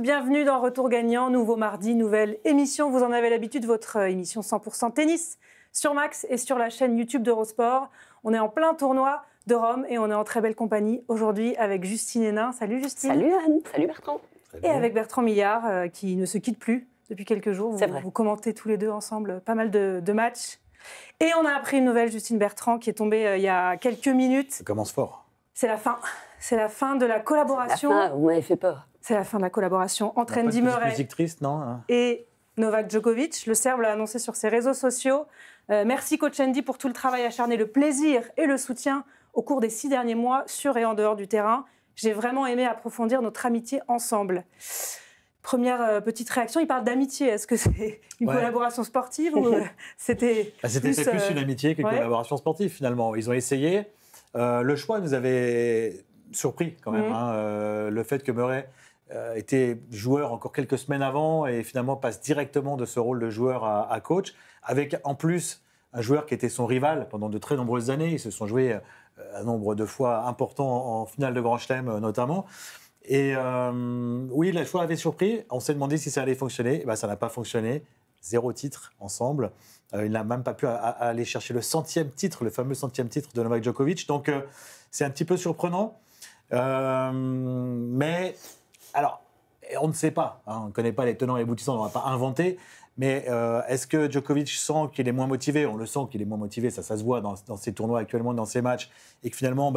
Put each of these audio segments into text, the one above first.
bienvenue dans Retour Gagnant, nouveau mardi, nouvelle émission. Vous en avez l'habitude, votre émission 100% tennis sur Max et sur la chaîne YouTube d'Eurosport. On est en plein tournoi de Rome et on est en très belle compagnie aujourd'hui avec Justine Henin. Salut Justine. Salut Anne, salut Bertrand. Et avec Bertrand Millard qui ne se quitte plus depuis quelques jours. Vous commentez tous les deux ensemble pas mal de matchs. Et on a appris une nouvelle, Justine Bertrand, qui est tombée il y a quelques minutes. Ça commence fort. C'est la fin. C'est la fin de la collaboration. La fin, vous m'avez fait peur. C'est la fin de la collaboration entre Andy Murray musique triste, non et Novak Djokovic. Le Serbe l'a annoncé sur ses réseaux sociaux. Merci coach Andy pour tout le travail acharné, le plaisir et le soutien au cours des 6 derniers mois sur et en dehors du terrain. J'ai vraiment aimé approfondir notre amitié ensemble. Première petite réaction, il parle d'amitié. Est-ce que c'est une collaboration sportive ou c'était C'était plus une amitié qu'une collaboration sportive finalement. Ils ont essayé. Le choix nous avait surpris quand même. Le fait que Murray était joueur encore quelques semaines avant et finalement passe directement de ce rôle de joueur à coach, avec en plus un joueur qui était son rival pendant de très nombreuses années. Ils se sont joués un nombre de fois important en finale de Grand Chelem notamment. Et oui, le choix avait surpris. On s'est demandé si ça allait fonctionner. Ça n'a pas fonctionné. 0 titre ensemble. Il n'a même pas pu aller chercher le 100e titre, le fameux 100e titre de Novak Djokovic. Donc, c'est un petit peu surprenant. Mais, alors, on ne sait pas. On ne connaît pas les tenants et les aboutissants, on ne va pas inventer. Mais est-ce que Djokovic sent qu'il est moins motivé ? On le sent qu'il est moins motivé, ça se voit dans ses tournois actuellement, dans ses matchs. Et que finalement,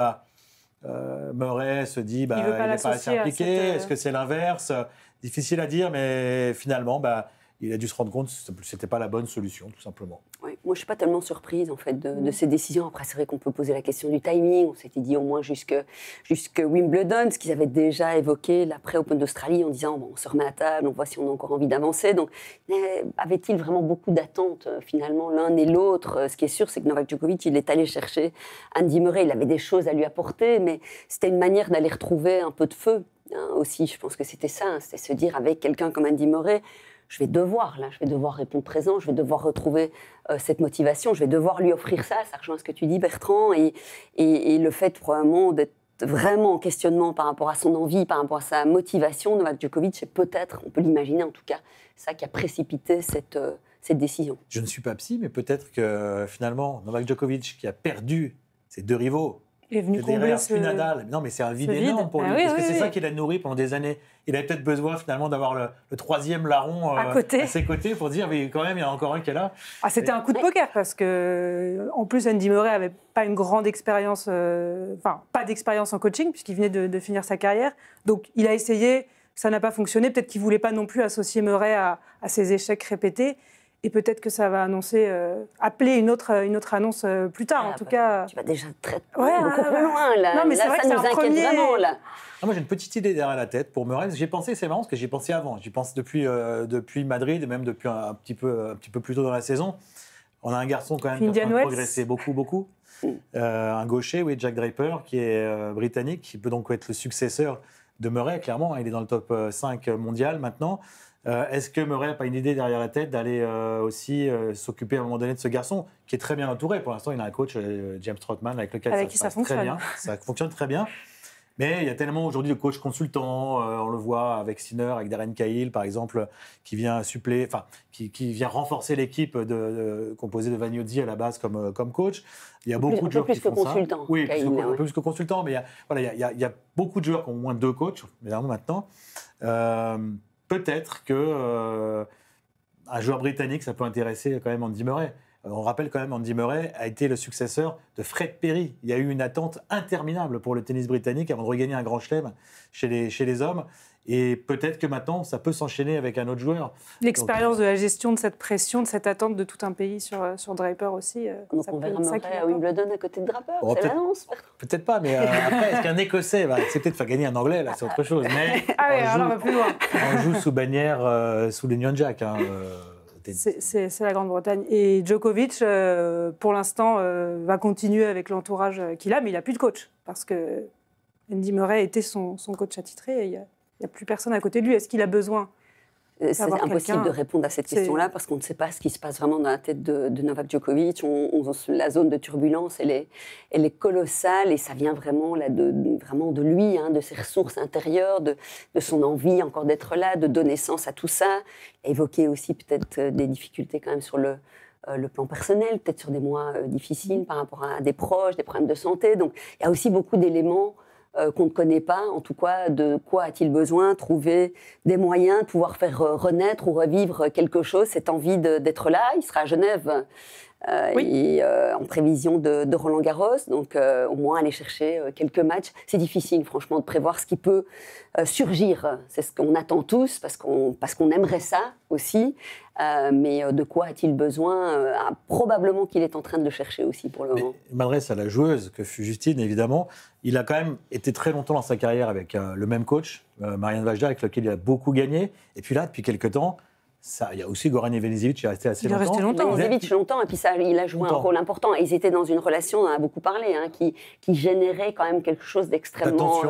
Murray se dit il n'est pas assez impliqué. Est-ce que c'est l'inverse ? Difficile à dire, mais finalement, il a dû se rendre compte que ce n'était pas la bonne solution, tout simplement. Oui, moi, je ne suis pas tellement surprise en fait, de ces décisions. Après, c'est vrai qu'on peut poser la question du timing. On s'était dit au moins jusque Wimbledon, ce qu'ils avaient déjà évoqué l'après-Open d'Australie en disant on se remet à table, on voit si on a encore envie d'avancer. Donc, avait-il vraiment beaucoup d'attentes finalement l'un et l'autre ? Ce qui est sûr, c'est que Novak Djokovic, il est allé chercher Andy Murray. Il avait des choses à lui apporter, mais c'était une manière d'aller retrouver un peu de feu aussi. Je pense que c'était ça, c'était se dire avec quelqu'un comme Andy Murray, je vais devoir répondre présent, je vais devoir retrouver cette motivation, je vais devoir lui offrir ça rejoint ce que tu dis Bertrand, et le fait probablement d'être vraiment en questionnement par rapport à son envie, par rapport à sa motivation, Novak Djokovic, c'est peut-être, on peut l'imaginer en tout cas, ça qui a précipité cette décision. Je ne suis pas psy, mais peut-être que finalement, Novak Djokovic qui a perdu ses 2 rivaux, est venu combler Nadal. Non, mais c'est un vide énorme pour lui. Parce que c'est ça qui l'a nourri pendant des années. Il avait peut-être besoin finalement d'avoir le 3e larron à ses côtés pour dire mais quand même il y en a encore un qui est là. C'était un coup de poker parce que en plus Andy Murray avait pas une grande expérience, pas d'expérience en coaching puisqu'il venait de finir sa carrière. Donc il a essayé, ça n'a pas fonctionné. Peut-être qu'il voulait pas non plus associer Murray à ses échecs répétés. Et peut-être que ça va appeler une autre annonce plus tard. En tout cas, tu vas déjà beaucoup plus loin là. Non, mais là, c'est vrai ça que nous inquiète vraiment là. Moi, j'ai une petite idée derrière la tête pour Murray. C'est marrant parce que j'y pensais avant. J'y pense depuis Madrid et même depuis un petit peu plus tôt dans la saison. On a un garçon quand même qui a progressé beaucoup. Un gaucher, Jack Draper, qui est britannique, qui peut donc être le successeur de Murray. Clairement, il est dans le top 5 mondial maintenant. Est-ce que Murray n'a pas une idée derrière la tête d'aller aussi s'occuper à un moment donné de ce garçon qui est très bien entouré ? Pour l'instant, il a un coach, James Trotman, avec lequel ça fonctionne très bien. Ça fonctionne très bien. Mais il y a tellement aujourd'hui de coachs consultants, on le voit avec Sinner, avec Darren Cahill, par exemple, qui vient qui vient renforcer l'équipe composée de Vagnozzi à la base comme coach. Il y a beaucoup de joueurs qui font ça. Oui, plus que consultant, mais il y a beaucoup de joueurs qui ont au moins 2 coachs, évidemment maintenant. Peut-être qu'un joueur britannique, ça peut intéresser quand même Andy Murray. On rappelle quand même Andy Murray a été le successeur de Fred Perry. Il y a eu une attente interminable pour le tennis britannique avant de regagner un grand chelem chez les hommes. Et peut-être que maintenant, ça peut s'enchaîner avec un autre joueur. L'expérience de la gestion de cette pression, de cette attente de tout un pays sur Draper aussi. Donc on verra Murray à Wimbledon à côté de Draper, c'est l'annonce. Peut-être pas, mais après, est-ce qu'un Écossais va accepter de faire gagner un Anglais ? Là, c'est autre chose. Mais on va plus loin. On joue sous bannière, sous l'Union Jack. C'est la Grande-Bretagne. Et Djokovic, pour l'instant, va continuer avec l'entourage qu'il a, mais il n'a plus de coach. Parce que Andy Murray était son coach attitré et il n'y a plus personne à côté de lui. Est-ce qu'il a besoin C'est impossible de répondre à cette question-là parce qu'on ne sait pas ce qui se passe vraiment dans la tête de Novak Djokovic. La zone de turbulence, elle est colossale et ça vient vraiment, vraiment de lui, hein, de ses ressources intérieures, de son envie encore d'être là, de donner sens à tout ça. Évoquer aussi peut-être des difficultés quand même sur le plan personnel, peut-être sur des mois difficiles par rapport à des proches, des problèmes de santé. Donc il y a aussi beaucoup d'éléments qu'on ne connaît pas, en tout cas, de quoi a-t-il besoin, trouver des moyens de pouvoir faire renaître ou revivre quelque chose, cette envie d'être là. Il sera à Genève et en prévision de Roland-Garros, donc au moins aller chercher quelques matchs. C'est difficile, franchement, de prévoir ce qui peut surgir. C'est ce qu'on attend tous, parce qu'on aimerait ça aussi, mais de quoi a-t-il besoin probablement qu'il est en train de chercher aussi pour le moment. Il m'adresse à la joueuse que fut Justine, évidemment. Il a quand même été très longtemps dans sa carrière avec le même coach, Marian Vajda, avec lequel il a beaucoup gagné. Et puis là, depuis quelques temps, il y a aussi Goran Ivanisevic qui est resté assez longtemps. Ivanisevic longtemps, et puis ça, il a joué un rôle important. Et ils étaient dans une relation, on en a beaucoup parlé, hein, qui générait quand même quelque chose d'extrêmement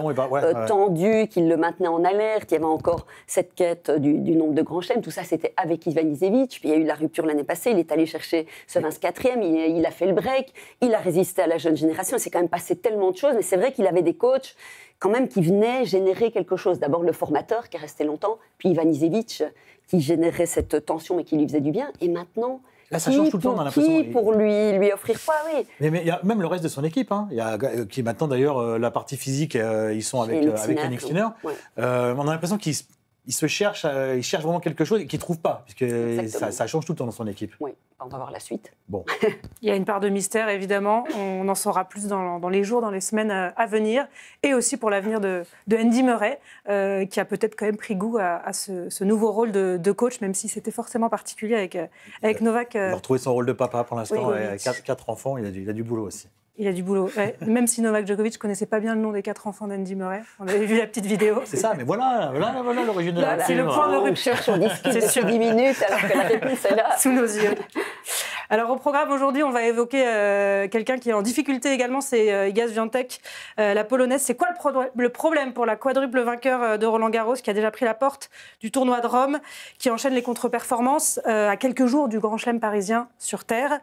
tendu, qui le maintenait en alerte. Il y avait encore cette quête du nombre de grands chelems. Tout ça, c'était avec Ivanisevic. Puis il y a eu la rupture l'année passée. Il est allé chercher ce 24e. Il a fait le break. Il a résisté à la jeune génération. C'est quand même passé tellement de choses. Mais c'est vrai qu'il avait des coachs quand même qui venaient générer quelque chose. D'abord le formateur qui est resté longtemps, puis Ivanisevic qui générait cette tension mais qui lui faisait du bien. Et maintenant, là, ça change tout le temps, on a l'impression. Pour lui offrir quoi, oui. Mais il y a même le reste de son équipe, hein. Il y a qui maintenant d'ailleurs la partie physique, ils sont avec Yannick Sinner. Ouais. On a l'impression qu'il se cherche, il cherche vraiment quelque chose et qu'il ne trouve pas, puisque ça change tout le temps dans son équipe. Oui, on va voir la suite. Bon. Il y a une part de mystère, évidemment. On en saura plus dans les jours, dans les semaines à venir. Et aussi pour l'avenir de Andy Murray, qui a peut-être quand même pris goût à ce nouveau rôle de coach, même si c'était forcément particulier avec Novak. Il va retrouver son rôle de papa pour l'instant. Oui. Avec 4 enfants, il a du boulot aussi. Il a du boulot. Ouais. Même si Novak Djokovic ne connaissait pas bien le nom des 4 enfants d'Andy Murray. On avait vu la petite vidéo. C'est ça, mais voilà l'origine de la C'est le point de rupture. On discute depuis 10 minutes alors que la réponse est là. Sous nos yeux. Alors au programme aujourd'hui, on va évoquer quelqu'un qui est en difficulté également, c'est Iga Świątek, la Polonaise. C'est quoi le problème pour la quadruple vainqueur de Roland-Garros qui a déjà pris la porte du tournoi de Rome, qui enchaîne les contre-performances à quelques jours du Grand Chelem parisien sur terre.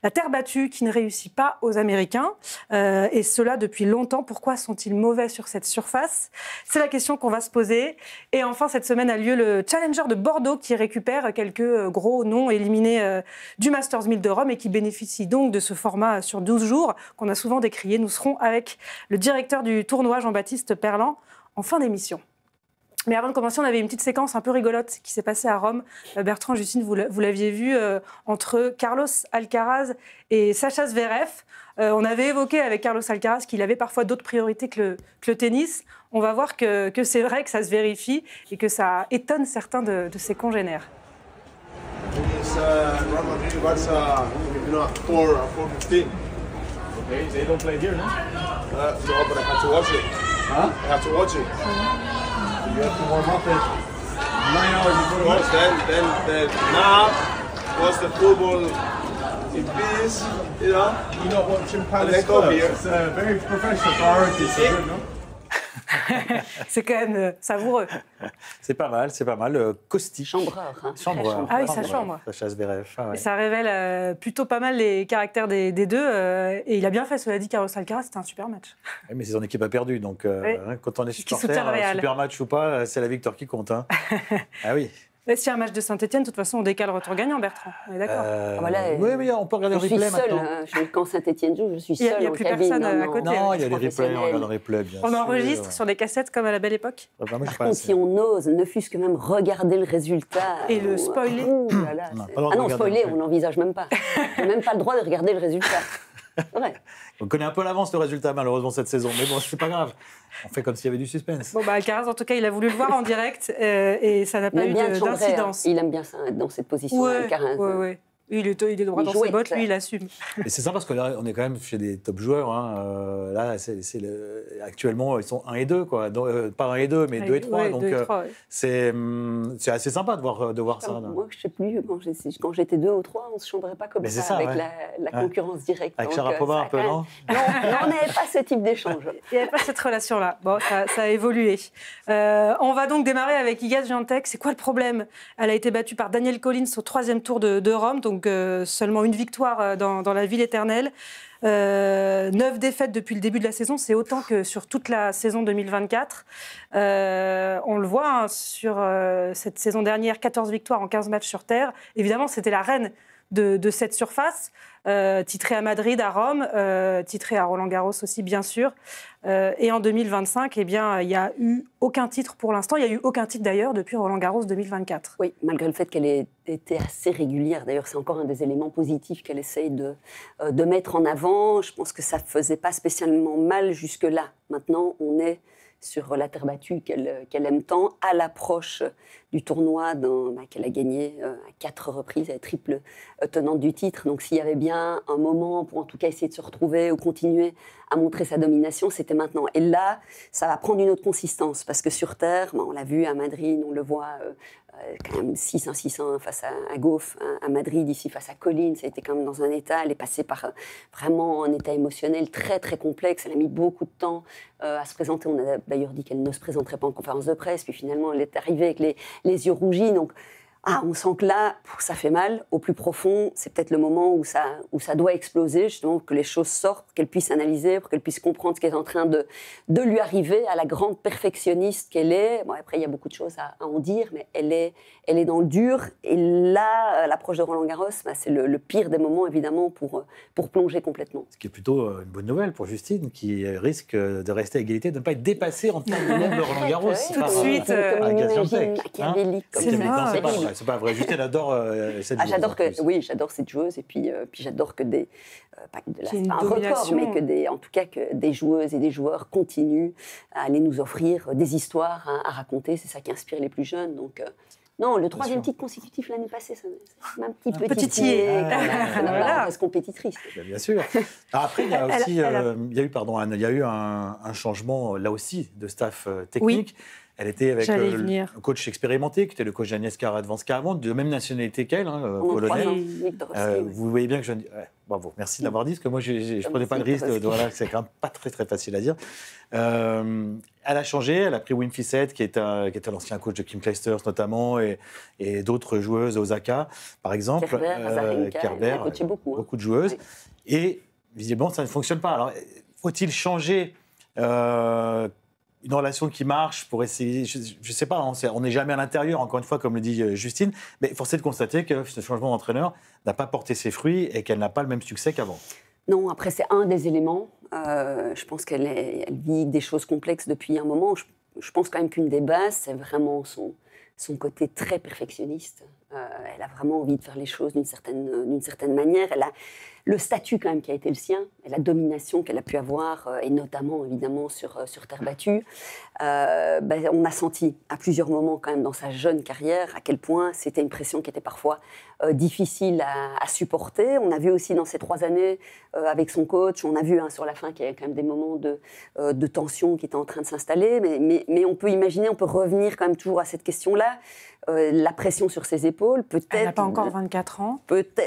La terre battue qui ne réussit pas aux Américains, et cela depuis longtemps. Pourquoi sont-ils mauvais sur cette surface? C'est la question qu'on va se poser. Et enfin, cette semaine a lieu le Challenger de Bordeaux qui récupère quelques gros noms éliminés du Masters 1000 de Rome et qui bénéficie donc de ce format sur 12 jours qu'on a souvent décrié. Nous serons avec le directeur du tournoi, Jean-Baptiste Perlan, en fin d'émission. Mais avant de commencer, on avait une petite séquence un peu rigolote qui s'est passée à Rome. Bertrand, Justine, vous l'aviez vu entre Carlos Alcaraz et Sacha Zverev. On avait évoqué avec Carlos Alcaraz qu'il avait parfois d'autres priorités que le tennis. On va voir que c'est vrai, que ça se vérifie et que ça étonne certains de ses congénères. It's Real Madrid, Barça, 4-15. Okay, they don't play here, no? No, but I have to watch it. Huh? I have to watch it. You have to warm up at 9 hours before the match. Then now, watch the football in peace, you know. You know what Jim Palace club? It's very professional priorities, good, no? C'est quand même savoureux. C'est pas mal. Costi. Chambreur. Hein. Chambreur. Ah oui, ça chambre. Sacha Zverev. Ouais. Ça révèle plutôt pas mal les caractères des deux. Et il a bien fait, cela dit, Carlos Alcaraz, c'était un super match. Oui, mais son équipe a perdu. Donc, quand on est supporter, super match ou pas, c'est la victoire qui compte. Hein. Ah oui. S'il y a un match de Saint-Etienne, de toute façon, on décale le retour gagnant, Bertrand. On est d'accord. Oui, mais on peut regarder le replay maintenant. Quand Saint-Etienne joue, je suis seule. Il n'y a plus personne à côté. Non, il y a les replays, on regarde le replay, bien sûr. On enregistre sur des cassettes comme à la belle époque. Par contre, si on ose, ne fût-ce que même regarder le résultat. Et le spoiler. Spoiler, on n'envisage même pas. On n'a même pas le droit de regarder le résultat. Ouais. On connaît un peu à l'avance le résultat, malheureusement, cette saison. Mais bon, c'est pas grave. On fait comme s'il y avait du suspense. Bon, Alcaraz, en tout cas, il a voulu le voir en direct et ça n'a pas eu d'incidence. Il aime bien ça, être dans cette position, Alcaraz. Oui. Il est droit dans ses bottes, lui, il assume. Et c'est ça parce qu'on est quand même chez des top joueurs. Là, actuellement, ils sont 1 et 2, quoi. Pas 1 et 2, mais 2 et 3. Donc, c'est assez sympa de voir ça. Moi, je ne sais plus, quand j'étais 2 ou 3, on ne se chambrait pas comme ça avec la concurrence directe. Avec Sharapova un peu, non? Non, on n'avait pas ce type d'échange. Il n'y avait pas cette relation-là. Bon, ça a évolué. On va donc démarrer avec Iga Swiatek. C'est quoi le problème? Elle a été battue par Danielle Collins au 3e tour de Rome, donc seulement une victoire dans la ville éternelle. 9 défaites depuis le début de la saison, c'est autant que sur toute la saison 2024. On le voit sur cette saison dernière, 14 victoires en 15 matchs sur terre. Évidemment, c'était la reine de cette surface, titrée à Madrid, à Rome, titrée à Roland-Garros aussi, bien sûr. Et en 2025, eh bien, il n'y a eu aucun titre pour l'instant. Il n'y a eu aucun titre d'ailleurs depuis Roland-Garros 2024. Oui, malgré le fait qu'elle ait été assez régulière. D'ailleurs, c'est encore un des éléments positifs qu'elle essaye de mettre en avant. Je pense que ça ne faisait pas spécialement mal jusque-là. Maintenant, on est sur la terre battue qu'elle aime tant, à l'approche du tournoi qu'elle a gagné à 4 reprises, elle est triple tenante du titre. Donc s'il y avait bien un moment pour en tout cas essayer de se retrouver ou continuer à montrer sa domination, c'était maintenant. Et là, ça va prendre une autre consistance, parce que sur terre, on l'a vu à Madrid, on le voit quand même 6-1 face à Gauff, à Madrid, ici face à Collins, ça a été quand même dans un état, elle est passée par vraiment un état émotionnel très très complexe, elle a mis beaucoup de temps à se présenter, on a d'ailleurs dit qu'elle ne se présenterait pas en conférence de presse, puis finalement elle est arrivée avec les yeux rougis, donc on sent que là, ça fait mal. Au plus profond, c'est peut-être le moment où ça doit exploser, justement, que les choses sortent, qu'elle puisse analyser, pour qu'elle puisse comprendre ce qui est en train de lui arriver, à la grande perfectionniste qu'elle est. Bon, après, il y a beaucoup de choses à en dire, mais elle est dans le dur. Et là, l'approche de Roland-Garros, c'est le pire des moments, évidemment, pour plonger complètement. Ce qui est plutôt une bonne nouvelle pour Justine, qui risque de rester à égalité, de ne pas être dépassée en termes de nombre de Roland-Garros. Tout de suite. C'est mort. C'est pas vrai. Justine adore cette joueuse. J'adore cette joueuse. Et puis j'adore que c'est pas un record, mais en tout cas que des joueuses et des joueurs continuent à aller nous offrir des histoires à raconter. C'est ça qui inspire les plus jeunes. Donc, non, le 3e titre consécutif l'année passée, c'est un petit pied. Voilà, reste compétitrice. Bien sûr. Après, il y a aussi, il y a eu un changement là aussi de staff technique. Oui. Elle était avec un coach expérimenté, qui était le coach d'Agnieszka Radwanska avant, de même nationalité qu'elle, polonaise. Vous voyez bien que je... bravo, merci de l'avoir dit, parce que moi, je ne prenais pas le risque. C'est quand même pas très, très facile à dire. Elle a changé, elle a pris Wim Fissette, qui était l'ancien coach de Kim Clijsters notamment, et d'autres joueuses, Osaka, par exemple. Kerber, elle a coaché beaucoup de joueuses. Oui. Et visiblement, ça ne fonctionne pas. Alors, faut-il changer une relation qui marche pour essayer, je ne sais pas, on n'est jamais à l'intérieur, encore une fois, comme le dit Justine, mais force est de constater que ce changement d'entraîneur n'a pas porté ses fruits et qu'elle n'a pas le même succès qu'avant. Non, après, c'est un des éléments. Je pense qu'elle vit des choses complexes depuis un moment. Je pense quand même qu'une des bases, c'est vraiment son côté très perfectionniste. Elle a vraiment envie de faire les choses d'une certaine manière. Elle a le statut quand même qui a été le sien, et la domination qu'elle a pu avoir, et notamment évidemment sur terre battue. On a senti à plusieurs moments quand même dans sa jeune carrière à quel point c'était une pression qui était parfois difficile à supporter. On a vu aussi dans ces 3 années avec son coach, on a vu sur la fin qu'il y avait quand même des moments de tension qui étaient en train de s'installer, mais on peut imaginer, on peut revenir quand même toujours à cette question-là. La pression sur ses épaules, peut-être... Elle n'a pas encore 24 ans.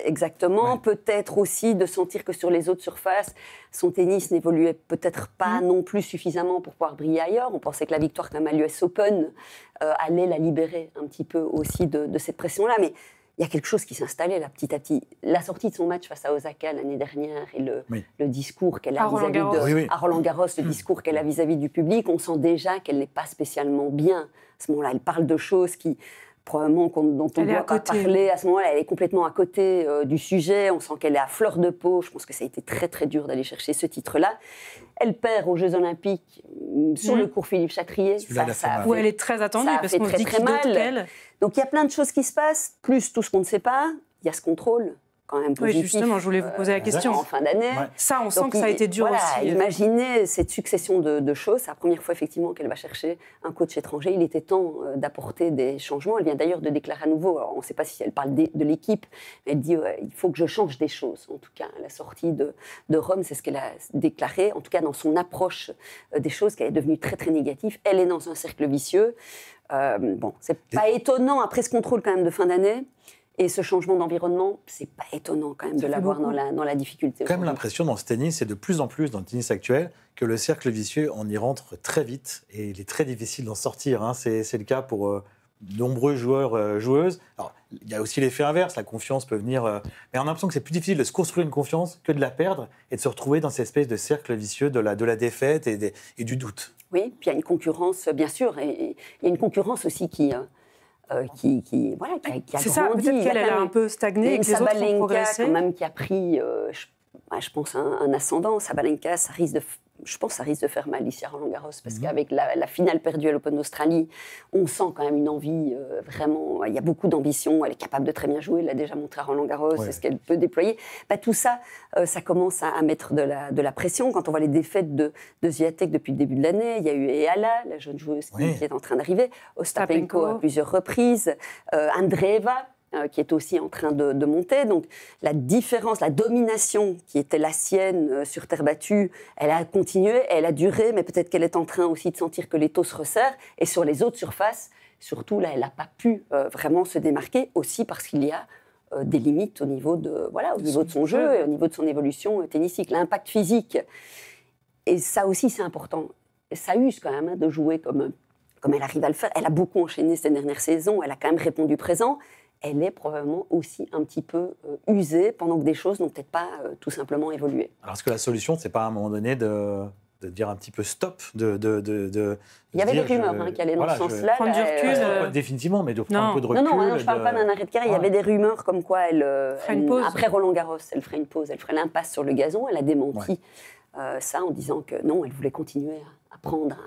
Exactement, ouais. Peut-être aussi de sentir que sur les autres surfaces, son tennis n'évoluait peut-être pas non plus suffisamment pour pouvoir briller ailleurs. On pensait que la victoire quand même à l'US Open allait la libérer un petit peu aussi de cette pression-là, mais il y a quelque chose qui s'installait là, petit à petit. La sortie de son match face à Osaka l'année dernière et le discours qu'elle a vis-à-vis à Roland-Garros, le discours qu'elle a vis-à-vis du public, on sent déjà qu'elle n'est pas spécialement bien. À ce moment-là, elle parle de choses qui probablement dont on ne doit pas parler. À ce moment-là, elle est complètement à côté du sujet. On sent qu'elle est à fleur de peau. Je pense que ça a été très, très dur d'aller chercher ce titre-là. Elle perd aux Jeux Olympiques sur le cours Philippe Chatrier. Où elle est très attendue parce qu'on se dit très mal. Donc il y a plein de choses qui se passent. Plus tout ce qu'on ne sait pas, il y a ce contrôle. quand même positif. Oui, justement, je voulais vous poser la question. En fin d'année. Ouais. Ça, on sent que ça a été dur aussi. Imaginez cette succession de choses. C'est la première fois, effectivement, qu'elle va chercher un coach étranger. Il était temps d'apporter des changements. Elle vient d'ailleurs de déclarer à nouveau, alors, on ne sait pas si elle parle de l'équipe, mais elle dit il faut que je change des choses. En tout cas, à la sortie de Rome, c'est ce qu'elle a déclaré. En tout cas, dans son approche des choses, qui est devenue très, très négative. Elle est dans un cercle vicieux. C'est pas étonnant, après ce contrôle quand même de fin d'année, et ce changement d'environnement, c'est pas étonnant quand même de l'avoir dans la difficulté. J'ai quand même l'impression dans ce tennis, et de plus en plus dans le tennis actuel, que le cercle vicieux, on y rentre très vite, et il est très difficile d'en sortir. Hein. C'est le cas pour nombreux joueurs, joueuses. Alors, il y a aussi l'effet inverse, la confiance peut venir... mais on a l'impression que c'est plus difficile de se construire une confiance que de la perdre, et de se retrouver dans cette espèce de cercle vicieux de la défaite et du doute. Oui, puis il y a une concurrence, bien sûr, et il y a une concurrence aussi qui a grandi. C'est ça, peut-être qu'elle a un peu stagné et que les autres ont progressé. Quand même, qui a pris, je pense, un ascendant. Sabalenka, je pense que ça risque de faire mal ici à Roland-Garros, parce qu'avec la finale perdue à l'Open d'Australie, on sent quand même une envie, vraiment, il y a beaucoup d'ambition, elle est capable de très bien jouer, elle l'a déjà montré à Roland-Garros, c'est ce qu'elle peut déployer. Tout ça, ça commence à mettre de la pression. Quand on voit les défaites de Swiatek depuis le début de l'année, il y a eu Eala, la jeune joueuse qui est en train d'arriver, Ostapenko à plusieurs reprises, Andreeva, qui est aussi en train de monter. Donc la différence, la domination qui était la sienne sur terre battue, elle a continué, elle a duré, mais peut-être qu'elle est en train aussi de sentir que l'étau se resserre. Et sur les autres surfaces, surtout là, elle n'a pas pu vraiment se démarquer, aussi parce qu'il y a des limites au niveau de son jeu et au niveau de son évolution tennistique. L'impact physique, et ça aussi c'est important. Ça use quand même de jouer comme elle arrive à le faire. Elle a beaucoup enchaîné ces dernières saisons, elle a quand même répondu présent. Elle est probablement aussi un petit peu usée pendant que des choses n'ont peut-être pas tout simplement évolué. Alors, est-ce que la solution, c'est pas à un moment donné de dire un petit peu stop Il y avait des rumeurs qui allaient dans ce sens-là. Prendre du recul. Définitivement, mais de prendre un peu de recul. Non, je ne parle pas d'un arrêt de carrière. Il y avait des rumeurs comme quoi après Roland-Garros, elle ferait une pause, elle ferait l'impasse sur le gazon. Elle a démenti ça en disant que non, elle voulait continuer à apprendre,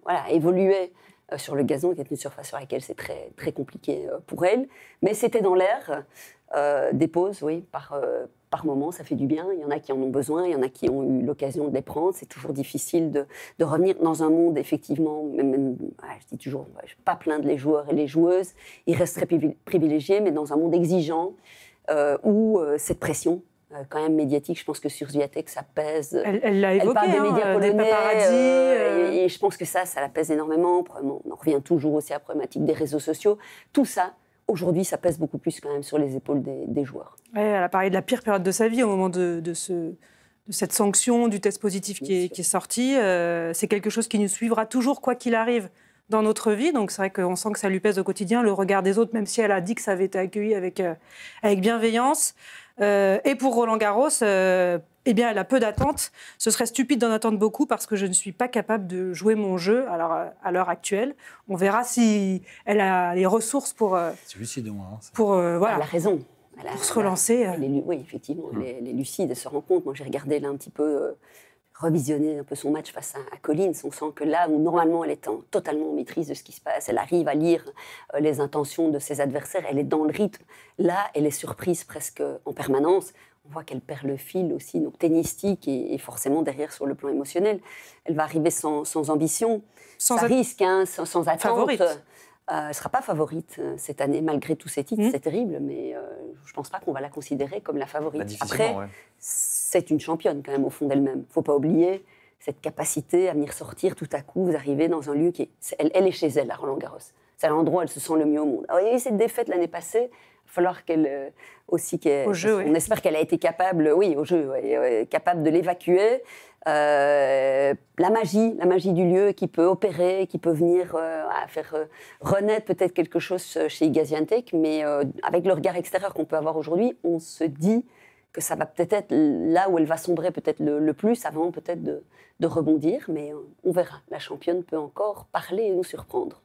à évoluer sur le gazon, qui est une surface sur laquelle c'est très, très compliqué pour elle. Mais c'était dans l'air. Des pauses, oui, par moment, ça fait du bien. Il y en a qui en ont besoin, il y en a qui ont eu l'occasion de les prendre. C'est toujours difficile de revenir dans un monde, effectivement, je dis toujours, je ne vais pas plaindre les joueurs et les joueuses, ils restent très privilégiés, mais dans un monde exigeant, où cette pression, quand même médiatique, je pense que sur Swiatek, ça pèse. Elle l'a évoqué, elle parle des médias polonais, des paparazzis. Et je pense que ça la pèse énormément. On en revient toujours aussi à la problématique des réseaux sociaux. Tout ça, aujourd'hui, ça pèse beaucoup plus quand même sur les épaules des joueurs. Ouais, elle a parlé de la pire période de sa vie au moment de cette sanction, du test positif qui est sorti. C'est quelque chose qui nous suivra toujours, quoi qu'il arrive, dans notre vie. Donc c'est vrai qu'on sent que ça lui pèse au quotidien, le regard des autres, même si elle a dit que ça avait été accueilli avec bienveillance. Et pour Roland-Garros, elle a peu d'attentes. Ce serait stupide d'en attendre beaucoup parce que je ne suis pas capable de jouer mon jeu à l'heure actuelle. On verra si elle a les ressources pour... C'est lucide, moi. Elle a raison. Pour se relancer. Oui, effectivement, elle est lucide, elle se rend compte. Moi, j'ai regardé là un petit peu... revisionner un peu son match face à Collins, on sent que là où normalement elle est totalement en maîtrise de ce qui se passe, elle arrive à lire les intentions de ses adversaires, elle est dans le rythme. Là, elle est surprise presque en permanence. On voit qu'elle perd le fil aussi, donc tennistique et forcément derrière sur le plan émotionnel. Elle va arriver sans ambition, sans risque, sans attente. Favorite. Elle ne sera pas favorite cette année, malgré tous ses titres, c'est terrible, mais je ne pense pas qu'on va la considérer comme la favorite. Après, c'est une championne quand même au fond d'elle-même. Il ne faut pas oublier cette capacité à venir sortir tout à coup, vous arrivez dans un lieu qui est... Elle est chez elle, à Roland-Garros. C'est l'endroit où elle se sent le mieux au monde. Alors, il y a eu cette défaite l'année passée, il va falloir qu'elle... Au jeu, on espère qu'elle a été capable, au jeu, capable de l'évacuer. La magie du lieu qui peut opérer, qui peut venir faire renaître peut-être quelque chose chez Iga Swiatek, mais avec le regard extérieur qu'on peut avoir aujourd'hui, on se dit que ça va peut-être être là où elle va sombrer peut-être le plus avant peut-être de rebondir, mais on verra. La championne peut encore parler et nous surprendre.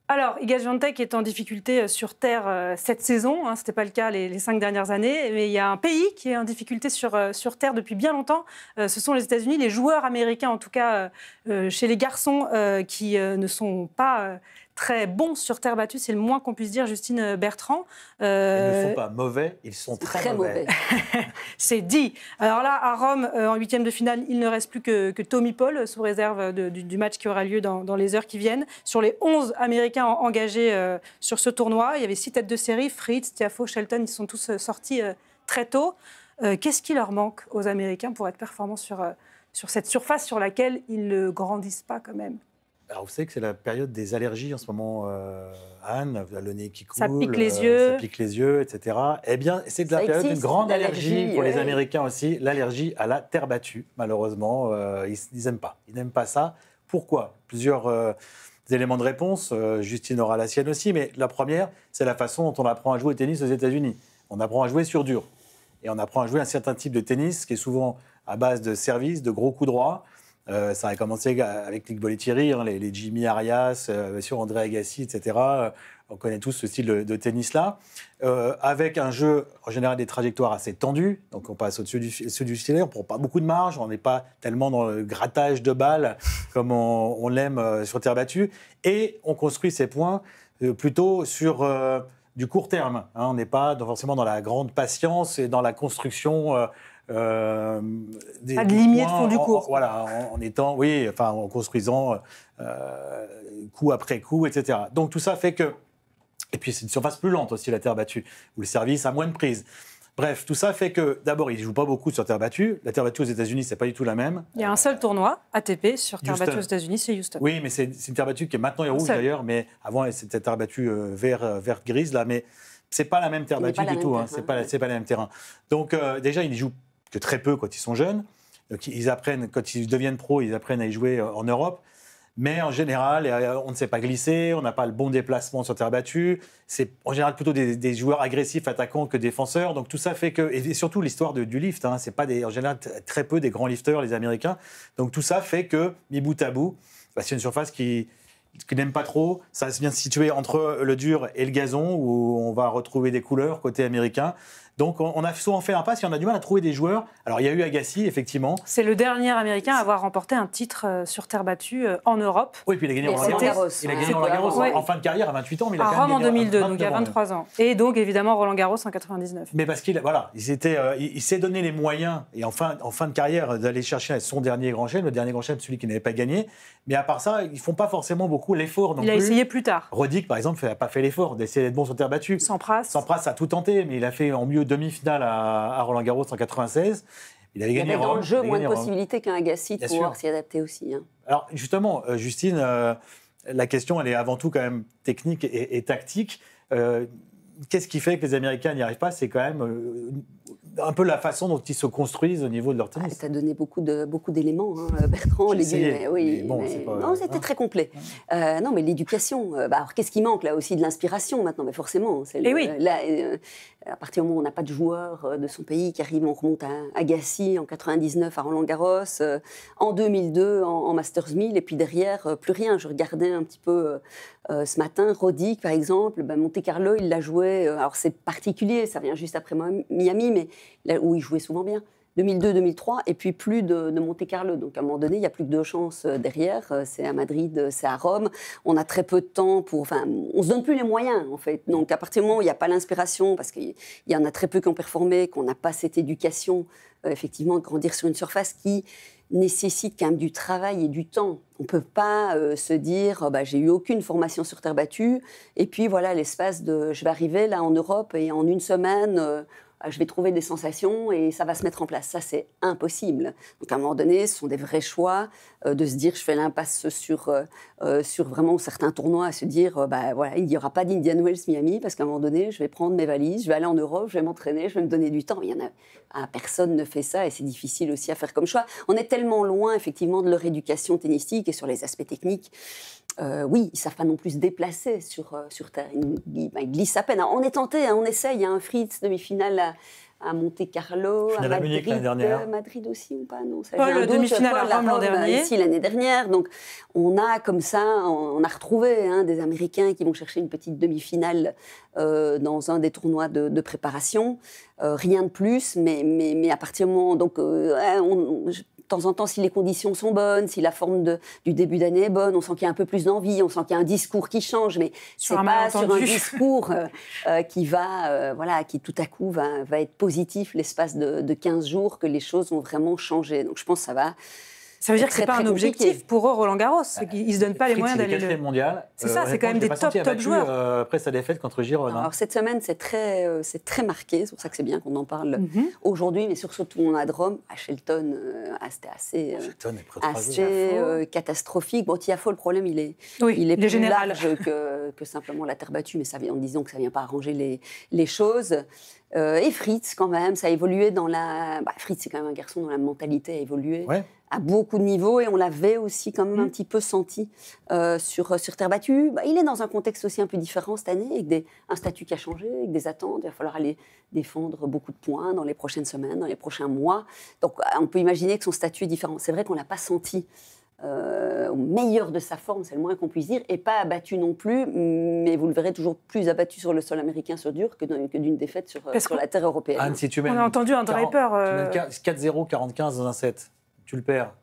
Alors, Iga Swiatek est en difficulté sur terre cette saison. Ce n'était pas le cas les 5 dernières années. Mais il y a un pays qui est en difficulté sur terre depuis bien longtemps. Ce sont les États-Unis. Les joueurs américains, en tout cas chez les garçons, qui ne sont pas très bons sur terre battue, c'est le moins qu'on puisse dire, Justine Bertrand. Ils ne sont pas mauvais, ils sont très mauvais. C'est dit. Alors là, à Rome, en huitième de finale, il ne reste plus que Tommy Paul, sous réserve du match qui aura lieu dans les heures qui viennent. Sur les 11 Américains engagés sur ce tournoi, il y avait 6 têtes de série, Fritz, Tiafoe, Shelton, ils sont tous sortis très tôt. Qu'est-ce qui leur manque aux Américains pour être performants sur cette surface sur laquelle ils ne grandissent pas quand même? Alors, vous savez que c'est la période des allergies en ce moment, Anne, le nez qui coule, ça pique les yeux, etc. Eh bien, c'est de la période d'une grande allergie pour les Américains aussi, l'allergie à la terre battue, malheureusement. Ils n'aiment pas. Ils n'aiment pas ça. Pourquoi? Plusieurs éléments de réponse. Justine aura la sienne aussi, mais la première, c'est la façon dont on apprend à jouer au tennis aux États-Unis. On apprend à jouer sur dur. Et on apprend à jouer un certain type de tennis qui est souvent à base de service, de gros coups droits. Ça a commencé avec Nick Bollettieri, les Jimmy Arias, sur André Agassi, etc. On connaît tous ce style de tennis-là. Avec un jeu, en général, des trajectoires assez tendues. Donc, on passe au-dessus du filet, on ne prend pas beaucoup de marge, on n'est pas tellement dans le grattage de balles comme on l'aime sur terre battue. Et on construit ses points plutôt sur du court terme. On n'est pas forcément dans la grande patience et dans la construction... pas de limite fond du cours. Voilà, en construisant coup après coup, etc. Donc tout ça fait que... Et puis c'est une surface plus lente aussi, la terre battue, où le service a moins de prise. Bref, tout ça fait que, d'abord, ils ne jouent pas beaucoup sur terre battue. La terre battue aux États-Unis, ce n'est pas du tout la même. Il y a un seul tournoi ATP sur terre battue aux États-Unis, c'est Houston. Oui, mais c'est une terre battue qui est maintenant rouge d'ailleurs, mais avant c'était terre battue vert-grise, là, mais ce n'est pas la même terre battue du tout. Ce n'est pas le même terrain. Donc déjà, ils ne jouent que très peu quand ils sont jeunes. Donc, ils apprennent, quand ils deviennent pros, ils apprennent à y jouer en Europe. Mais en général, on ne sait pas glisser, on n'a pas le bon déplacement sur terre battue. C'est en général plutôt des joueurs agressifs, attaquants que défenseurs. Donc tout ça fait que... Et surtout l'histoire du lift. C'est pas en général très peu des grands lifters, les Américains. Donc tout ça fait que, mis bout à bout, c'est une surface qui n'aime pas trop. Ça vient se situer entre le dur et le gazon, où on va retrouver des couleurs côté américain. Donc, on a souvent fait l'impasse et on a du mal à trouver des joueurs. Alors, il y a eu Agassi, effectivement. C'est le dernier Américain à avoir remporté un titre sur terre battue en Europe. Oui, puis il a gagné Roland Garros. Il a gagné Roland Garros en fin de carrière, à 28 ans. Mais il a à Rome en 2002, donc il y a 23 ans. Et donc, évidemment, Roland Garros en 99. Mais parce qu'il s'est donné les moyens, et en fin de carrière, d'aller chercher son dernier grand chelem, le dernier grand chelem, celui qui n'avait pas gagné. Mais à part ça, ils ne font pas forcément beaucoup l'effort non plus. Il a essayé plus tard. Roddick, par exemple, n'a pas fait l'effort d'essayer d'être bon sur terre battue. Sampras a tout tenté, mais il a fait en mieux demi-finale à Roland Garros en 96. Il avait gagné dans le jeu moins de possibilités qu'un Agassi de pouvoir s'y adapter aussi. Alors justement, Justine, la question elle est avant tout quand même technique et tactique. Qu'est-ce qui fait que les Américains n'y arrivent pas? C'est quand même un peu la façon dont ils se construisent au niveau de leur tennis. Tu as donné beaucoup d'éléments, Bertrand. Non, c'était très complet. Non, mais l'éducation, alors qu'est-ce qui manque là aussi? De l'inspiration maintenant, mais forcément. À partir du moment où on n'a pas de joueur de son pays qui arrive, on remonte à Agassi en 99 à Roland-Garros, en 2002 en Masters 1000, et puis derrière, plus rien. Je regardais un petit peu ce matin, Roddick par exemple, Monte-Carlo, il l'a joué, alors c'est particulier, ça vient juste après Miami, mais là où il jouait souvent bien. 2002-2003, et puis plus de Monte-Carlo. Donc, à un moment donné, il n'y a plus que 2 chances derrière. C'est à Madrid, c'est à Rome. On a très peu de temps pour... Enfin, on ne se donne plus les moyens, en fait. Donc, à partir du moment où il n'y a pas l'inspiration, parce qu'il y en a très peu qui ont performé, qu'on n'a pas cette éducation, effectivement, de grandir sur une surface qui nécessite quand même du travail et du temps. On ne peut pas se dire j'ai eu aucune formation sur terre battue, et puis voilà, l'espace de... Je vais arriver là en Europe, et en une semaine... je vais trouver des sensations et ça va se mettre en place. Ça, c'est impossible. Donc, à un moment donné, ce sont des vrais choix de se dire, je fais l'impasse sur vraiment certains tournois, à se dire, il n'y aura pas d'Indian Wells Miami, parce qu'à un moment donné, je vais prendre mes valises, je vais aller en Europe, je vais m'entraîner, je vais me donner du temps. Personne ne fait ça et c'est difficile aussi à faire comme choix. On est tellement loin, effectivement, de leur éducation tennistique et sur les aspects techniques. Ils ne savent pas non plus se déplacer sur terre. Ils glissent à peine. Alors, on est tenté, on essaye. Il y a un Fritz demi-finale à Monte-Carlo, à Finale à Munich l'année dernière. Madrid aussi ou pas? Non, ça le demi-finale à Rome l'an dernier. Ici l'année dernière. Donc on a comme ça, on a retrouvé des Américains qui vont chercher une petite demi-finale dans un des tournois de préparation. Rien de plus, mais à partir du moment... Donc, de temps en temps, si les conditions sont bonnes, si la forme du début d'année est bonne, on sent qu'il y a un peu plus d'envie, on sent qu'il y a un discours qui change, mais c'est pas sur un discours qui tout à coup va être positif l'espace de 15 jours que les choses vont vraiment changer. Donc je pense que ça va... Ça veut dire que ce n'est pas un objectif pour eux, Roland Garros. Ils ne se donnent pas les moyens d'aller... C'est mondial. C'est ça, c'est quand même des top joueurs. Après sa défaite contre Girona. Alors cette semaine, c'est très marqué. C'est pour ça que c'est bien qu'on en parle aujourd'hui. Mais surtout à Rome, à Shelton, c'était assez catastrophique. Bon, Tiafoe, le problème, il est plus large que simplement la terre battue. Mais en disant que ça ne vient pas arranger les choses. Et Fritz, quand même, ça a évolué dans la... Fritz, c'est quand même un garçon dont la mentalité a évolué à beaucoup de niveaux. Et on l'avait aussi quand même un petit peu senti sur terre battue. Il est dans un contexte aussi un peu différent cette année, avec un statut qui a changé, avec des attentes. Il va falloir aller défendre beaucoup de points dans les prochaines semaines, dans les prochains mois. Donc, on peut imaginer que son statut est différent. C'est vrai qu'on ne l'a pas senti au meilleur de sa forme, c'est le moins qu'on puisse dire, et pas abattu non plus, mais vous le verrez toujours plus abattu sur le sol américain sur dur que d'une défaite sur la terre européenne. Anne, si on a entendu un Draper. Tu mets 4-0, 45 dans un set, tu le perds.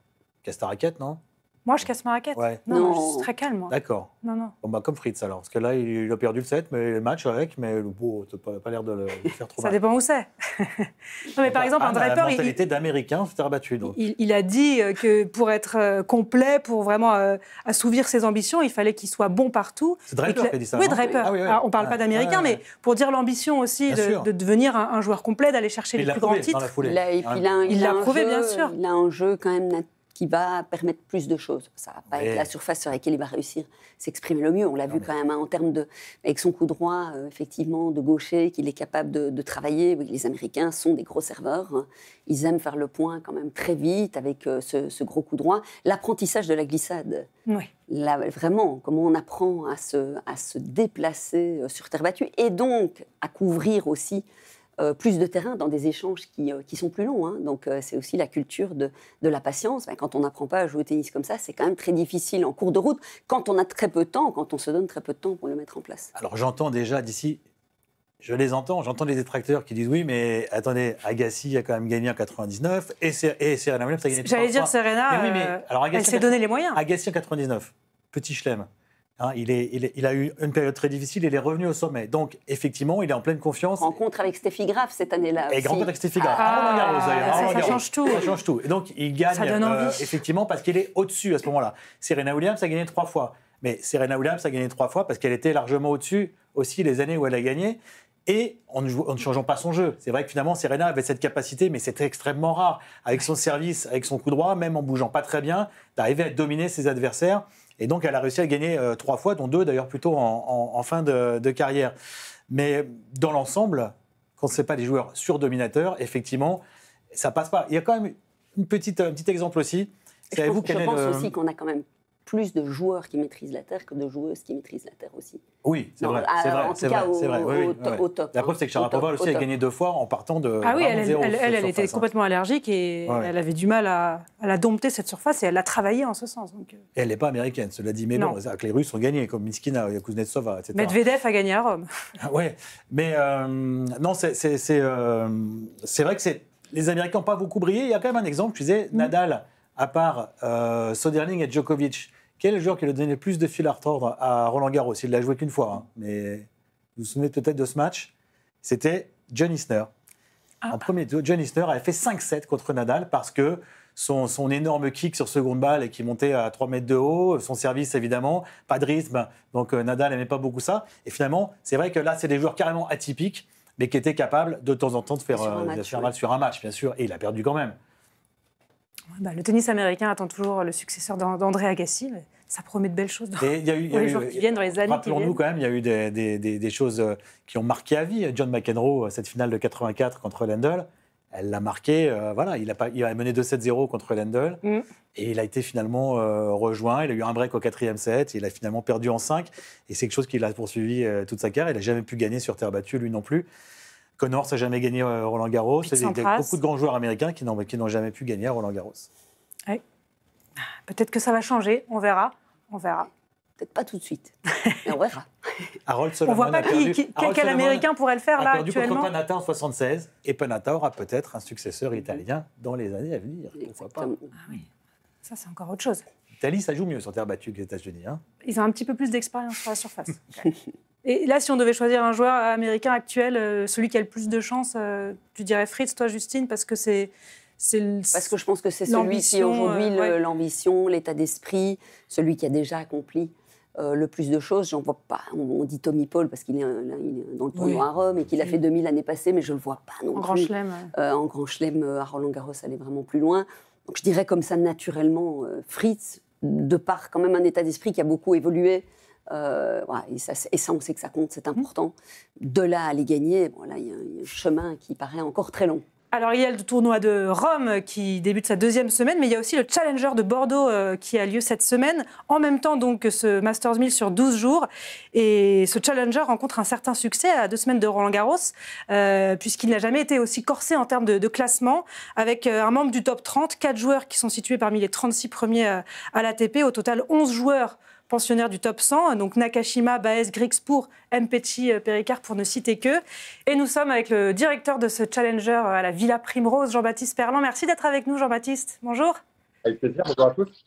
Casse ta raquette, non? Moi, je casse ma raquette. Non, je suis très calme, moi. D'accord. Non. Bon, comme Fritz, alors. Parce que là, il a perdu le set, mais le match avec, mais le beau, tu n'as pas l'air de le faire trop mal. Ça dépend où c'est. Non, mais par exemple, un Draper... La mentalité d'Américain, c'était rabattu. Il a dit que pour être complet, pour vraiment assouvir ses ambitions, il fallait qu'il soit bon partout. C'est Draper qui a dit ça. Oui, Draper. Oui. On ne parle pas d'Américain, mais pour dire l'ambition aussi de devenir un joueur complet, d'aller chercher les plus grands titres. Il l'a prouvé, bien sûr. Il a un jeu quand même qui va permettre plus de choses. Ça va pas être la surface sur laquelle il va réussir s'exprimer le mieux. On l'a vu quand même en termes avec son coup droit, effectivement, de gaucher, qu'il est capable de travailler. Oui, les Américains sont des gros serveurs. Ils aiment faire le point quand même très vite avec ce gros coup droit. L'apprentissage de la glissade. Oui. Là, vraiment, comment on apprend à se déplacer sur terre battue et donc à couvrir aussi plus de terrain dans des échanges qui sont plus longs. Donc, c'est aussi la culture de la patience. Quand on n'apprend pas à jouer au tennis comme ça, c'est quand même très difficile en cours de route, quand on a très peu de temps, quand on se donne très peu de temps pour le mettre en place. Alors, j'entends déjà d'ici, j'entends les détracteurs qui disent oui, mais attendez, Agassi a quand même gagné en 99 et Serena Williams a gagné 3 fois. J'allais dire Serena, elle s'est donné les moyens. Agassi en 99, petit chelem. Il a eu une période très difficile, il est revenu au sommet. Donc, effectivement, il est en pleine confiance. Rencontre avec Steffi Graf cette année-là. Et rencontre avec Steffi Graf. Ça change tout. Ça change tout. Et donc, il gagne, effectivement, parce qu'il est au-dessus à ce moment-là. Serena Williams a gagné 3 fois. Mais Serena Williams a gagné 3 fois parce qu'elle était largement au-dessus aussi les années où elle a gagné. Et en ne changeant pas son jeu. C'est vrai que finalement, Serena avait cette capacité, mais c'était extrêmement rare. Avec son service, avec son coup droit, même en bougeant pas très bien, d'arriver à dominer ses adversaires. Et donc, elle a réussi à gagner 3 fois, dont 2 d'ailleurs plutôt en fin de carrière. Mais dans l'ensemble, quand ce n'est pas des joueurs surdominateurs, effectivement, ça passe pas. Il y a quand même un petit exemple aussi. Je pense aussi qu'on a quand même plus de joueurs qui maîtrisent la terre que de joueuses qui maîtrisent la terre aussi. Oui, c'est vrai. En tout cas, au top. La preuve, c'est que Sharapova aussi a gagné 2 fois en partant de. Ah oui, elle était complètement allergique et elle avait du mal à dompter cette surface et elle a travaillé en ce sens. Donc... Et elle n'est pas américaine, cela dit. Mais bon, les Russes ont gagné, comme Miskina, Kuznetsova, etc. Medvedev a gagné à Rome. Oui, mais non, c'est vrai que les Américains n'ont pas beaucoup brillé. Il y a quand même un exemple, tu disais, Nadal, à part Soderling et Djokovic. Quel est le joueur qui a donné le plus de fil à retordre à Roland Garros? Il ne l'a joué qu'une fois, mais vous vous souvenez peut-être de ce match? C'était John Isner. En premier tour, John Isner avait fait 5-7 contre Nadal parce que son énorme kick sur seconde balle et qui montait à 3 mètres de haut, son service évidemment, pas de rythme, donc Nadal n'aimait pas beaucoup ça. Et finalement, c'est vrai que là, c'est des joueurs carrément atypiques, mais qui étaient capables de temps en temps de faire mal sur un match, bien sûr, et il a perdu quand même. Le tennis américain attend toujours le successeur d'André Agassi. Mais ça promet de belles choses pour les joueurs qui viennent dans les années qui viennent. Rappelons-nous quand même, il y a eu des choses qui ont marqué à vie. John McEnroe, cette finale de 84 contre Lendl, elle l'a marqué. Il a mené 2-7-0 contre Lendl. Et il a été finalement rejoint. Il a eu un break au 4e set. Il a finalement perdu en 5. Et c'est quelque chose qu'il a poursuivi toute sa carrière. Il n'a jamais pu gagner sur terre battue, lui non plus. Connors n'a jamais gagné Roland Garros. Pete Il y a beaucoup de grands joueurs américains qui n'ont jamais pu gagner Roland Garros. Oui. Peut-être que ça va changer, on verra. On verra. Peut-être pas tout de suite, mais on verra. Harold Solomon on voit pas quel Américain pourrait le faire là actuellement. A perdu contre Panatta en 76 et Panatta aura peut-être un successeur italien dans les années à venir. Pourquoi pas. Ah oui, ça c'est encore autre chose. L'Italie, ça joue mieux sur terre battue que les États-Unis. Hein. Ils ont un petit peu plus d'expérience sur la surface. Et là, si on devait choisir un joueur américain actuel, celui qui a le plus de chance, tu dirais Fritz, toi Justine, parce que parce que je pense que c'est celui qui aujourd'hui l'ambition, l'état d'esprit, celui qui a déjà accompli le plus de choses. J'en vois pas. On dit Tommy Paul parce qu'il est dans le tournoi à Rome et qu'il a fait 2000 l'année passée, mais je le vois pas non plus. Grand chelem. En grand chelem, à Roland Garros, aller vraiment plus loin. Donc je dirais comme ça naturellement Fritz, de par quand même un état d'esprit qui a beaucoup évolué. Voilà, et ça, on sait que ça compte, c'est important. De là à les gagner, bon, là, il y a un chemin qui paraît encore très long. Alors, il y a le tournoi de Rome qui débute sa deuxième semaine, mais il y a aussi le Challenger de Bordeaux qui a lieu cette semaine, en même temps donc que ce Masters 1000 sur 12 jours. Et ce Challenger rencontre un certain succès à 2 semaines de Roland Garros, puisqu'il n'a jamais été aussi corsé en termes de classement, avec un membre du top 30, 4 joueurs qui sont situés parmi les 36 premiers à l'ATP, au total 11 joueurs pensionnaires du top 100, donc Nakashima, Baez, Griekspoor, Mpetshi, Péricard pour ne citer que. Et nous sommes avec le directeur de ce Challenger à la Villa Primrose, Jean-Baptiste Perland. Merci d'être avec nous, Jean-Baptiste. Bonjour. Avec plaisir, bonjour à tous.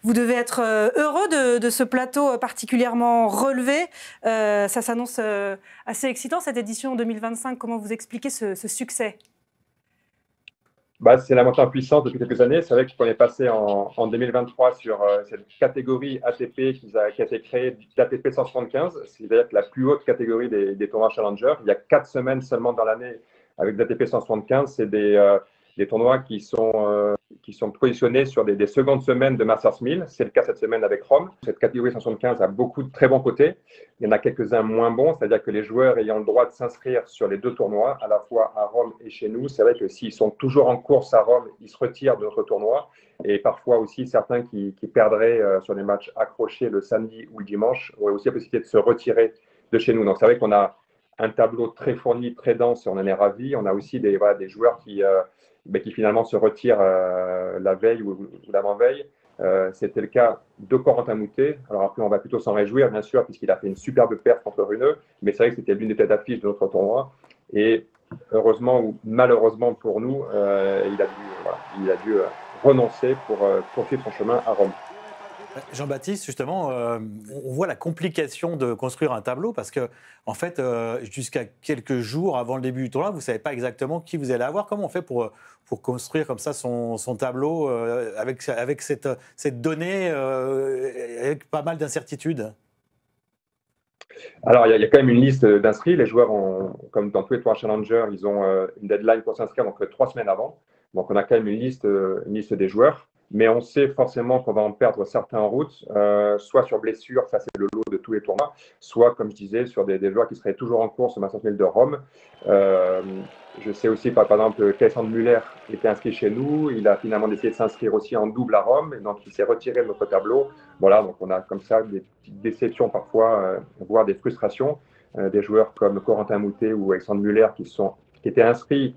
Vous devez être heureux de ce plateau particulièrement relevé. Ça s'annonce assez excitant, cette édition 2025. Comment vous expliquez ce succès ? C'est la montée en puissance depuis quelques années. C'est vrai qu'on est passé en 2023 sur cette catégorie ATP qui a été créée d'ATP 175, c'est-à-dire la plus haute catégorie des tournois Challenger. Il y a 4 semaines seulement dans l'année avec l'ATP 175. C'est des tournois qui sont positionnés sur des secondes semaines de Masters 1000. C'est le cas cette semaine avec Rome. Cette catégorie 175 a beaucoup de très bons côtés. Il y en a quelques-uns moins bons, c'est-à-dire que les joueurs ayant le droit de s'inscrire sur les 2 tournois, à la fois à Rome et chez nous, c'est vrai que s'ils sont toujours en course à Rome, ils se retirent de notre tournoi. Et parfois aussi, certains qui perdraient sur des matchs accrochés le samedi ou le dimanche auraient aussi la possibilité de se retirer de chez nous. Donc c'est vrai qu'on a un tableau très fourni, très dense et on en est ravis. On a aussi des joueurs qui finalement se retirent la veille ou l'avant-veille. C'était le cas de Corentin Moutet. Alors après, on va plutôt s'en réjouir, bien sûr, puisqu'il a fait une superbe perte contre Runeux. Mais c'est vrai que c'était l'une des têtes d'affiche de notre tournoi. Et heureusement ou malheureusement pour nous, il a dû renoncer pour poursuivre son chemin à Rome. Jean-Baptiste, justement, on voit la complication de construire un tableau parce que, en fait, jusqu'à quelques jours avant le début du tournoi, vous ne savez pas exactement qui vous allez avoir. Comment on fait pour construire comme ça son tableau avec cette donnée, avec pas mal d'incertitudes? Alors, il y a quand même une liste d'inscrits. Les joueurs, comme dans tous les tournois Challenger, ils ont une deadline pour s'inscrire, donc 3 semaines avant. Donc, on a quand même une liste des joueurs. Mais on sait forcément qu'on va en perdre certains en route, soit sur blessure, ça c'est le lot de tous les tournois, soit, comme je disais, sur des joueurs qui seraient toujours en course au Masters 1000 de Rome. Je sais aussi, par exemple, qu'Alexandre Muller était inscrit chez nous. Il a finalement décidé de s'inscrire aussi en double à Rome, et donc il s'est retiré de notre tableau. Voilà, donc on a comme ça des petites déceptions parfois, voire des frustrations. Des joueurs comme Corentin Moutet ou Alexandre Muller qui étaient inscrits,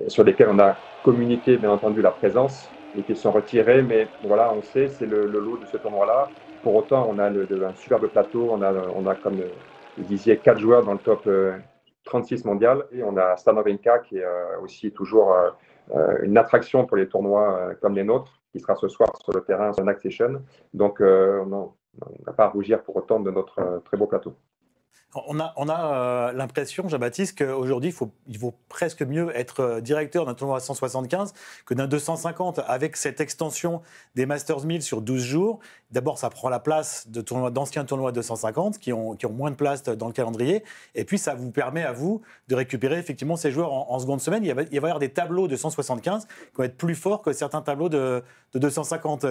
sur lesquels on a communiqué bien entendu la présence et qui sont retirés, mais voilà, on sait, c'est le lot de ce tournoi-là. Pour autant, on a un superbe plateau, on a comme vous disiez 4 joueurs dans le top 36 mondial, et on a Stan Wawrinka qui est aussi toujours une attraction pour les tournois comme les nôtres, qui sera ce soir sur le terrain sur Next Session. Donc on n'a pas à rougir pour autant de notre très beau plateau. On a l'impression, Jean-Baptiste, qu'aujourd'hui, il vaut presque mieux être directeur d'un tournoi à 175 que d'un 250, avec cette extension des Masters 1000 sur 12 jours. D'abord, ça prend la place d'anciens tournois 250 qui ont moins de place dans le calendrier. Et puis, ça vous permet à vous de récupérer effectivement ces joueurs en seconde semaine. Il va y avoir des tableaux de 175 qui vont être plus forts que certains tableaux de 250.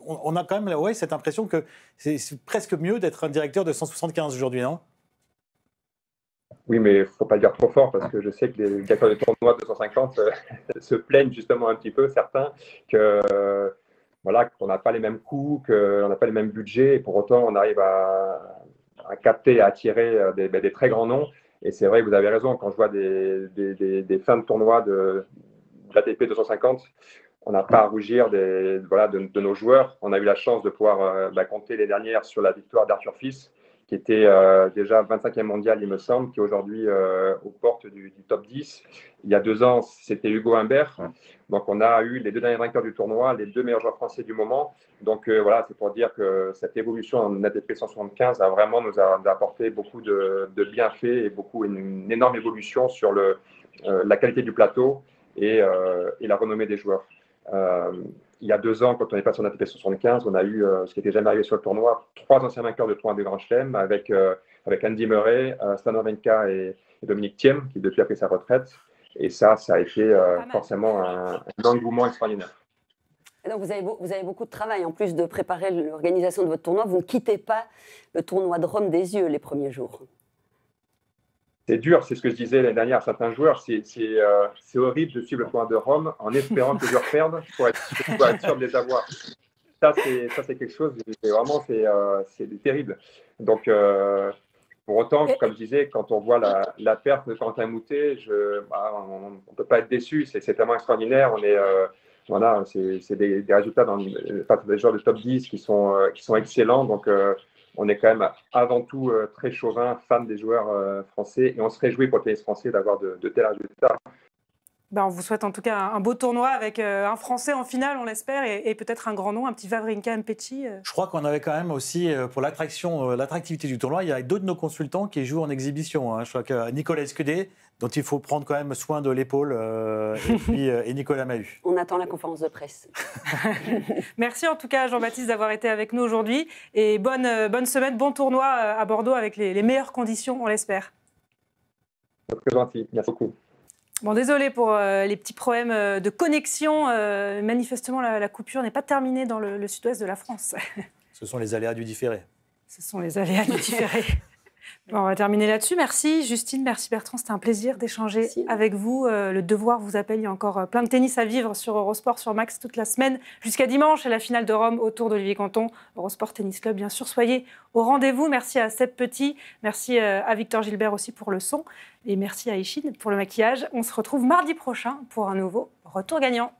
On a quand même cette impression que c'est presque mieux d'être un directeur de 175 aujourd'hui, non ? Oui, mais il ne faut pas le dire trop fort parce que je sais que les directeurs de tournoi de 250 se plaignent justement un petit peu, certains, qu'on n'a pas les mêmes coûts, qu'on n'a pas les mêmes budgets, et pour autant on arrive à capter, à attirer des très grands noms. Et c'est vrai que vous avez raison, quand je vois des fins de tournoi de l'ATP 250, on n'a pas à rougir de nos joueurs. On a eu la chance de pouvoir compter les dernières sur la victoire d'Arthur Fils, qui était déjà 25e mondial, il me semble, qui est aujourd'hui aux portes du top 10. Il y a 2 ans, c'était Hugo Humbert. Donc, on a eu les 2 derniers vainqueurs du tournoi, les 2 meilleurs joueurs français du moment. Donc, voilà, c'est pour dire que cette évolution en ATP 175 a vraiment nous a apporté beaucoup de bienfaits et une énorme évolution sur la qualité du plateau et la renommée des joueurs. Il y a 2 ans, quand on est passé en ATP 75, on a eu, ce qui n'était jamais arrivé sur le tournoi, 3 anciens vainqueurs de tournois de Grand Chelem avec Andy Murray, Stan Wawrinka et Dominique Thiem, qui depuis a pris sa retraite. Et ça a été forcément un engouement extraordinaire. Et donc vous avez beaucoup de travail. En plus de préparer l'organisation de votre tournoi, vous ne quittez pas le tournoi de Rome des yeux les premiers jours. C'est dur, c'est ce que je disais l'année dernière à certains joueurs. C'est horrible de suivre le tournoi de Rome en espérant que les joueurs perdent pour être sûr de les avoir. Ça, c'est quelque chose, vraiment, c'est terrible. Donc, pour autant, comme je disais, quand on voit la perte de Quentin Moutet, on ne peut pas être déçu. C'est tellement extraordinaire. Voilà, c'est des résultats des joueurs de top 10 qui sont excellents. Donc, on est quand même avant tout très chauvin, fan des joueurs français. Et on se réjouit pour le tennis français d'avoir de tels résultats. On vous souhaite en tout cas un beau tournoi avec un Français en finale, on l'espère, et peut-être un grand nom, un petit Wawrinka Mpetshi. Je crois qu'on avait quand même aussi, pour l'attractivité du tournoi, il y a 2 de nos consultants qui jouent en exhibition. Je crois que Nicolas Escudé, dont il faut prendre quand même soin de l'épaule, et Nicolas Mahut. On attend la conférence de presse. Merci en tout cas Jean-Baptiste d'avoir été avec nous aujourd'hui. Et bonne semaine, bon tournoi à Bordeaux avec les meilleures conditions, on l'espère. C'est très gentil, merci beaucoup. Bon, désolé pour les petits problèmes de connexion. Manifestement, la coupure n'est pas terminée dans le sud-ouest de la France. Ce sont les aléas du différé. Ce sont les aléas du différé. Bon, on va terminer là-dessus. Merci Justine, merci Bertrand. C'était un plaisir d'échanger avec vous. Le devoir vous appelle. Il y a encore plein de tennis à vivre sur Eurosport, sur Max toute la semaine. Jusqu'à dimanche, et la finale de Rome autour d'Olivier Canton. Eurosport Tennis Club, bien sûr. Soyez au rendez-vous. Merci à Seb Petit. Merci à Victor Gilbert aussi pour le son. Et merci à Ishine pour le maquillage. On se retrouve mardi prochain pour un nouveau Retour gagnant.